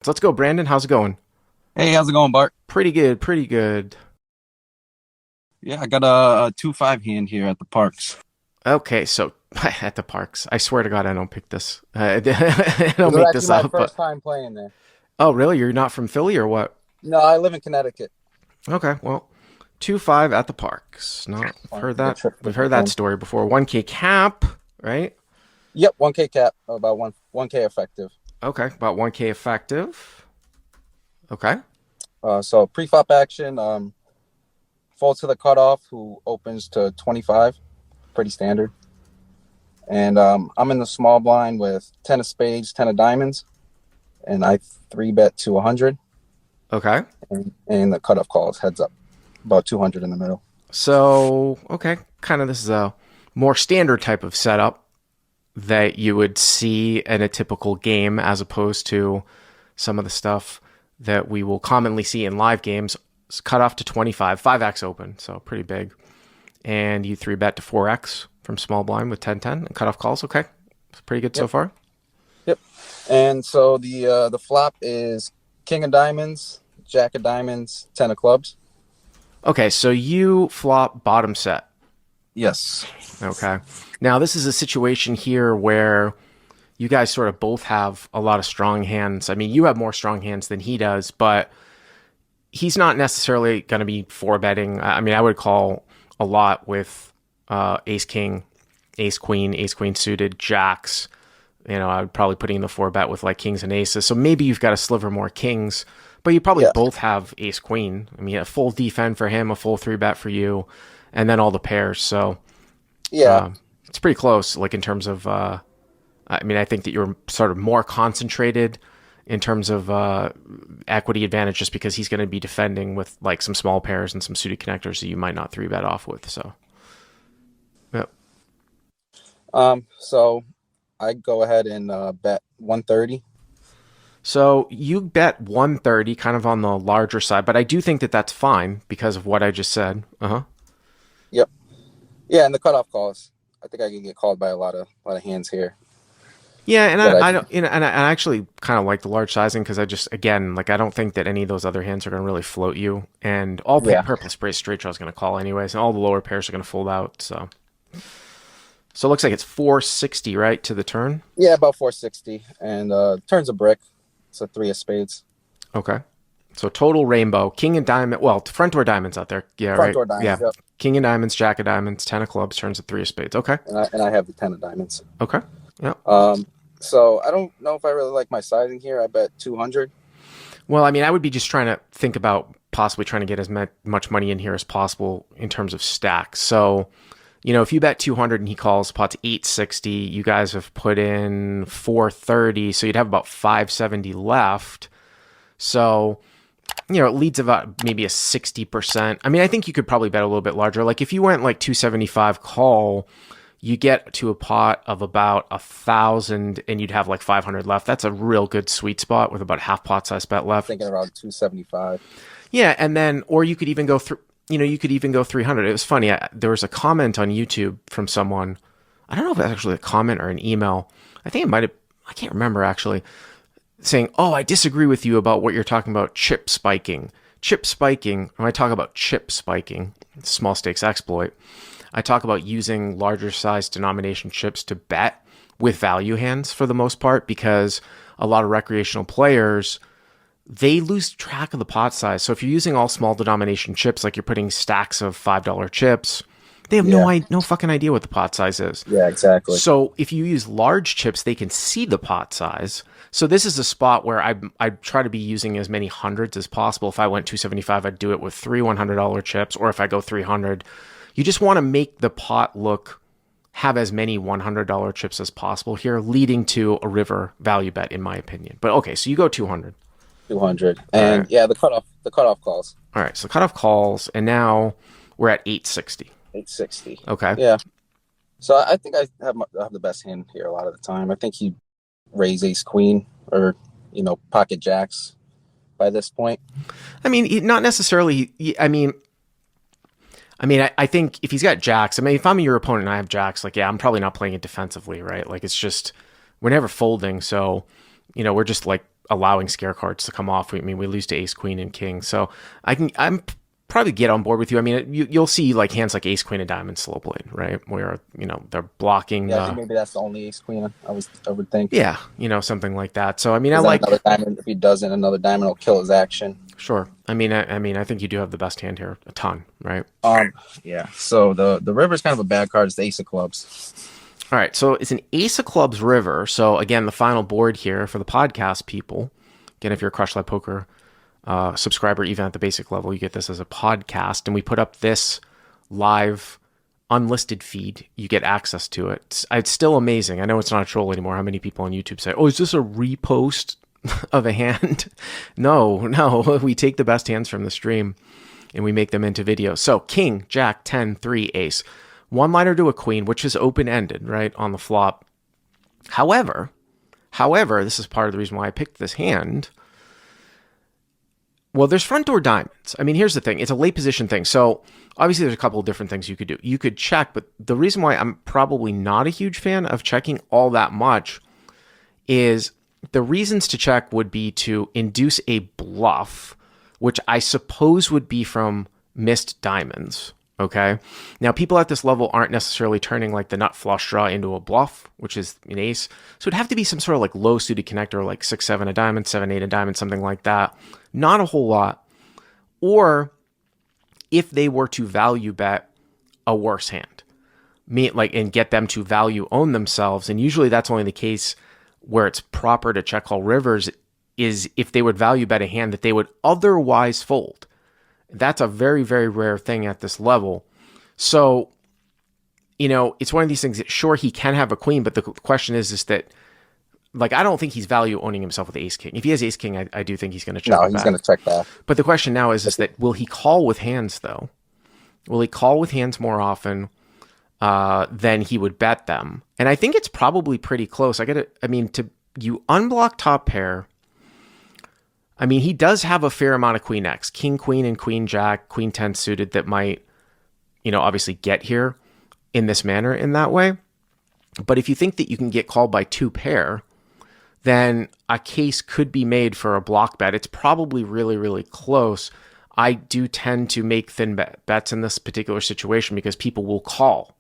So let's go, Brandon. How's it going? Hey, how's it going, Bart? Pretty good, pretty good. Yeah, I got a 2-5 hand here at the parks. Okay, so at the parks. I swear to God, I don't pick this. I This don't is make actually this my up, first but time playing there. oh, really? You're not from Philly or what? No, I live in Connecticut. Okay, well, 2-5 at the parks. Not Fun heard for the that. trip for We've heard that weekend. story before. 1K cap, right? Yep, 1K cap, about one K effective. Okay, about 1K effective. Okay, So pre-flop action, fold to the cutoff, who opens to 25, pretty standard. And I'm in the small blind with 10 of spades, 10 of diamonds, and I three bet to 100, okay. and the cutoff calls heads up, about 200 in the middle. So, okay, kind of this is a more standard type of setup that you would see in a typical game as opposed to some of the stuff that we will commonly see in live games. It's cut off to 25, 5x open, so pretty big. And you 3 bet to 4x from small blind with 10-10 and cutoff calls. Okay, it's pretty good so Yep, far. yep. And so the flop is king of diamonds, jack of diamonds, 10 of clubs. Okay, so you flop bottom set. Yes. Okay. Now, this is a situation here where you guys sort of both have a lot of strong hands. I mean, you have more strong hands than he does, but he's not necessarily going to be four betting. I mean, I would call a lot with ace king, ace queen suited, jacks. You know, I would probably putting in the four bet with like kings and aces. So maybe you've got a sliver more kings, but you probably Yeah, both have ace queen. I mean, a full defend for him, a full three bet for you, and then all the pairs. So yeah. it's pretty close, like in terms of. I mean, I think that you're sort of more concentrated in terms of equity advantage just because he's going to be defending with like some small pairs and some suited connectors that you might not three bet off with. So, yeah. So I go ahead and bet 130. So you bet 130, kind of on the larger side, but I do think that that's fine because of what I just said. Uh huh. Yep. Yeah, and the cutoff calls. I think I can get called by a lot of hands here. Yeah, and But I I don't, and I actually kind of like the large sizing because I just, again, like I don't think that any of those other hands are going to really float you, and all yeah. purple spray straight draw is going to call anyways, and all the lower pairs are going to fold out. So it looks like it's 460 right to the turn. Yeah, about 460. And turns a brick. It's a three of spades. Okay, so total rainbow, king and diamond. Well, front door diamonds out there. Yeah, Front right. door diamonds, Yeah, yep. king and diamonds, jack of diamonds, 10 of clubs, turns a three of spades. Okay, And I have the 10 of diamonds. okay, yeah. So I don't know if I really like my sizing here. I bet 200. Well, I mean, I would be just trying to think about possibly trying to get as much money in here as possible in terms of stacks. So, you know, if you bet 200 and he calls pot's 860, you guys have put in 430, so you'd have about 570 left. So, you know, it leads about maybe a 60%. I mean, I think you could probably bet a little bit larger. Like if you went like 275 call, you get to a pot of about 1,000 and you'd have like 500 left. That's a real good sweet spot with about half pot size bet left. Thinking around 275. Yeah, and then or you could even go through. You know, you could even go 300. It was funny. There was a comment on YouTube from someone. I don't know if it's actually a comment or an email. I think it might have. I can't remember actually. Saying, "Oh, I disagree with you about what you're talking about. Chip spiking. Chip spiking. When I talk about chip spiking, small stakes exploit, I talk about using larger size denomination chips to bet with value hands for the most part because a lot of recreational players they lose track of the pot size. So if you're using all small denomination chips, like you're putting stacks of $5 chips, they have Yeah. no fucking idea what the pot size is. Yeah, exactly. So if you use large chips, they can see the pot size. So this is a spot where I try to be using as many hundreds as possible. If I went 275, I'd do it with three $100 chips, or if I go 300, you just want to make the pot have as many $100 chips as possible here, leading to a river value bet, in my opinion. But okay, so you go 200. 200. All And right. yeah, the cutoff calls. All right. So cutoff calls, and now we're at 860. 860. Okay. Yeah. So I think I have the best hand here a lot of the time. I think he raise ace queen or pocket jacks by this point. I mean, not necessarily. I think if he's got jacks, I mean, if I'm your opponent and I have jacks, like, yeah, I'm probably not playing it defensively, right? Like, it's just we're never folding, so you know, we're just like allowing scare cards to come off. I mean, we lose to ace, queen, and king. So I'm probably get on board with you. I mean, you'll see like hands like ace, queen, and diamond slow played, right? Where, they're blocking. Yeah, I think maybe that's the only ace queen I would think. Yeah, something like that. So, I mean, I Then like another diamond. If he doesn't, another diamond will kill his action. Sure. I mean, I think you do have the best hand here, a ton, right? Yeah. So the river's kind of a bad card. It's the ace of clubs. All right. So it's an ace of clubs river. So again, the final board here for the podcast people. Again, if you're a Crush Live Poker subscriber, even at the basic level, you get this as a podcast, and we put up this live unlisted feed. You get access to it. It's still amazing. I know it's not a troll anymore. How many people on YouTube say, "Oh, is this a repost of a hand?" No. We take the best hands from the stream and we make them into videos. So king, jack, 10, 3, ace. One liner to a queen, which is open-ended, right, on the flop. However, this is part of the reason why I picked this hand. Well, there's front door diamonds. I mean, here's the thing. It's a late position thing. So obviously there's a couple of different things you could do. You could check, but the reason why I'm probably not a huge fan of checking all that much is the reasons to check would be to induce a bluff, which I suppose would be from missed diamonds. Okay. Now, people at this level aren't necessarily turning like the nut flush draw into a bluff, which is an ace. So it'd have to be some sort of like low suited connector, like 6-7 a diamond, 7-8 a diamond, something like that. Not a whole lot. Or if they were to value bet a worse hand, and get them to value own themselves. And usually that's only the case where it's proper to check call rivers is if they would value bet a hand that they would otherwise fold. That's a very, very rare thing at this level. So, it's one of these things that, sure, he can have a queen, but the question is that, like, I don't think he's value owning himself with ace king. If he has ace king, I do think he's going to check. No, he's going to check back. But the question now is that will he call with hands, though? Will he call with hands more often than he would bet them? And I think it's probably pretty close. You unblock top pair. I mean, he does have a fair amount of queen X, king, queen, and queen jack, queen 10 suited that might, obviously get here in this manner in that way. But if you think that you can get called by two pair, then a case could be made for a block bet. It's probably really, really close. I do tend to make thin bets in this particular situation because people will call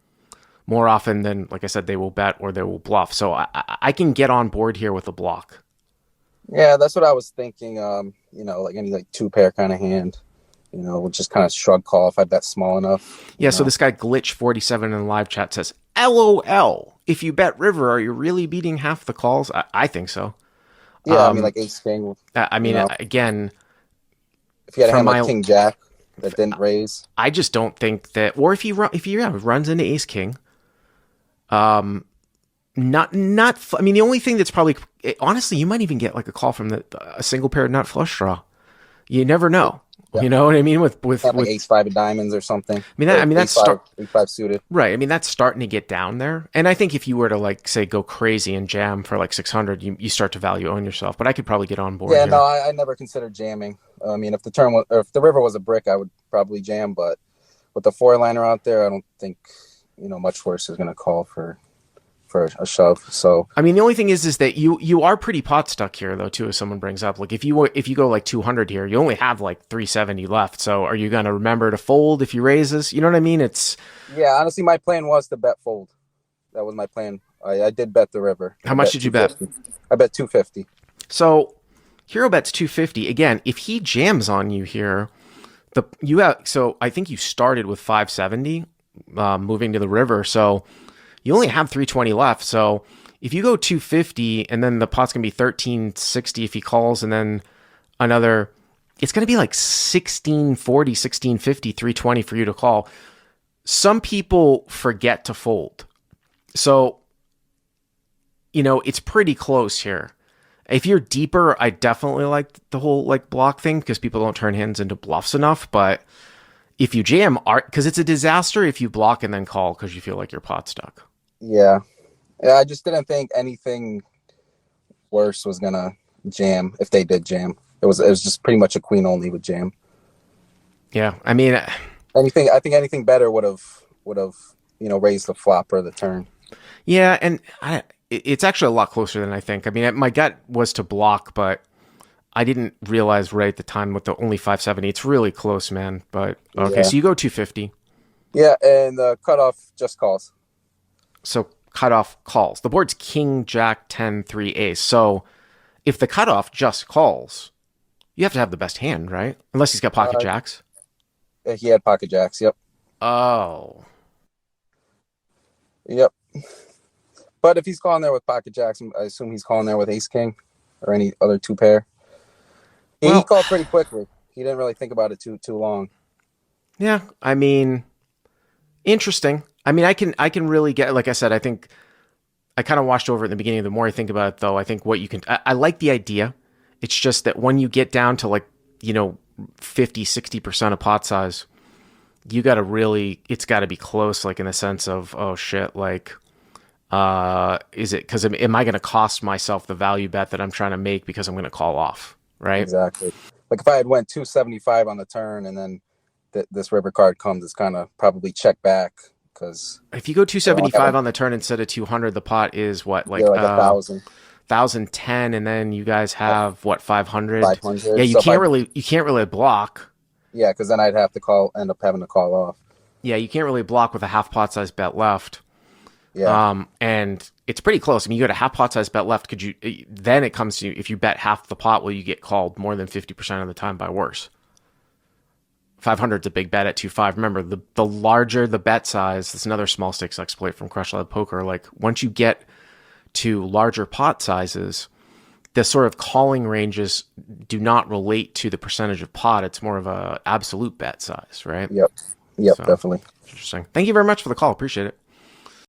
more often than, like I said, they will bet or they will bluff. So I can get on board here with a block. Yeah, that's what I was thinking. Like any like two pair kind of hand, we'll just kind of shrug call if I bet small enough. Yeah. So this guy Glitch47 in the live chat says, LOL. If you bet river, are you really beating half the calls? I think so. Yeah, like ace king. Again, if you had a hand like king jack that didn't raise, I just don't think that. Or if he runs into ace king, the only thing that's probably, honestly, you might even get like a call from a single pair nut flush draw. You never know. Yeah. You know what I mean? With like ace 5 of diamonds or something. That's ace 5 suited. Right. I mean, that's starting to get down there. And I think if you were to like say go crazy and jam for like 600, you start to value own yourself. But I could probably get on board. Yeah, here. no, I never considered jamming. I mean, if the river was a brick, I would probably jam. But with the 4-liner out there, I don't think much worse is going to call for a shove. So I mean, the only thing is that you are pretty pot stuck here though too. If someone brings up like if you go like 200 here, you only have like 370 left. So are you going to remember to fold if he raises? You know what I mean? Honestly, my plan was to bet fold. That was my plan. I did bet the river. How much did you bet? I bet 250. So hero bets 250 again. If he jams on you here, so I think you started with 570 moving to the river. So you only have 320 left. So if you go 250 and then the pot's going to be 1360 if he calls and then another, it's going to be like 1640, 1650, 320 for you to call. Some people forget to fold. So, it's pretty close here. If you're deeper, I definitely like the whole like block thing because people don't turn hands into bluffs enough. But if you jam, because it's a disaster if you block and then call because you feel like your pot's stuck. Yeah, I just didn't think anything worse was gonna jam if they did jam. It was just pretty much a queen only would jam. Yeah, I mean, anything better would have raised the flop or the turn. Yeah, and it's actually a lot closer than I think. I mean, my gut was to block, but I didn't realize right at the time with the only 570. It's really close, man. But okay, Yeah. so you go 250. Yeah, and the cutoff just calls. So cutoff calls. The board's King, Jack, 10, 3, ace. So if the cutoff just calls, you have to have the best hand, right? Unless he's got pocket Uh, jacks. he had pocket jacks. Yep. Oh. Yep. But if he's calling there with pocket jacks, I assume he's calling there with ace king or any other two pair. He Well, called pretty quickly. He didn't really think about it too long. yeah, I mean, interesting. I mean, I can really get, like I said, I think I kind of washed over it in the beginning. The more I think about it, though, I think what you can, I like the idea. It's just that when you get down to like, 50, 60% of pot size, you got to really, it's got to be close, like in the sense of, oh shit, like, is it, because am I going to cost myself the value bet that I'm trying to make because I'm going to call off, right? Exactly. Like if I had went 275 on the turn and then this river card comes, it's kind of probably check back because If you go I only 275 on the turn instead of 200, the pot is what, like, like 1,000, 1,010, and then you guys have what, 500? 500. Yeah, So you can't really block. yeah, because then I'd have to end up having to call off. Yeah, you can't really block with a half pot size bet left. Yeah. And it's pretty close. I mean, you got a half pot size bet left. Then it comes to, if you bet half the pot, will you get called more than 50% of the time by worse? 500 is a big bet at 2.5. Remember, the larger the bet size, that's another small stakes exploit from Crush Live Poker. Like, once you get to larger pot sizes, the sort of calling ranges do not relate to the percentage of pot. It's more of a absolute bet size, right? Yep. So, Definitely. interesting. Thank you very much for the call. Appreciate it.